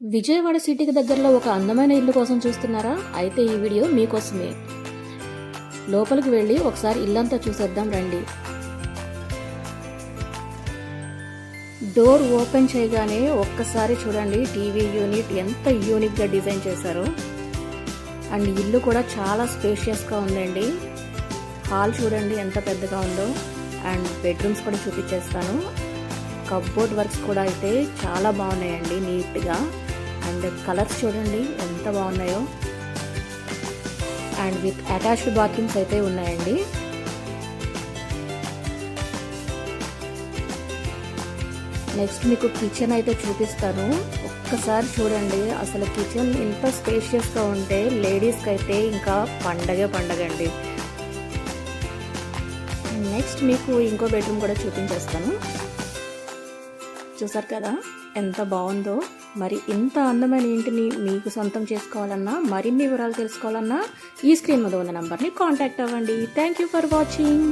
విజయవాడ సిటీకి దగ్గరలో ఒక అందమైన ఇల్లు కోసం చూస్తున్నారా? అయితే ఈ వీడియో మీకోసమే. లోపలికి వెళ్ళి ఒకసారి ఇల్లంతా చూసేద్దాం రండి. డోర్ ఓపెన్ చేయగానే ఒక్కసారి చూడండి టీవీ యూనిట్ ఎంత యూనిక్గా డిజైన్ చేశారో. అండ్ ఇల్లు కూడా చాలా స్పేషియస్గా ఉందండి. హాల్ చూడండి ఎంత పెద్దగా ఉందో. అండ్ బెడ్రూమ్స్ కూడా చూపించేస్తాను. కప్బోర్డ్ వర్క్స్ కూడా అయితే చాలా బాగున్నాయండి నీట్గా. అండ్ కలర్స్ చూడండి ఎంత బాగున్నాయో. అండ్ విత్ అటాచ్డ్ బాత్రూమ్స్ అయితే ఉన్నాయండి. నెక్స్ట్ మీకు కిచెన్ అయితే చూపిస్తాను. ఒక్కసారి చూడండి అసలు కిచెన్ ఇంత స్పేషియస్గా ఉంటే లేడీస్కి అయితే ఇంకా పండగే పండగ అండి. నెక్స్ట్ మీకు ఇంకో బెడ్రూమ్ కూడా చూపించేస్తాను. చూసారు కదా ఎంత బాగుందో. మరి ఇంత అందమైన ఇంటిని మీకు సొంతం చేసుకోవాలన్నా, మరిన్ని వివరాలు తెలుసుకోవాలన్నా ఈ స్క్రీన్ మీద ఉన్న నంబర్ని కాంటాక్ట్ అవ్వండి. Thank you for watching.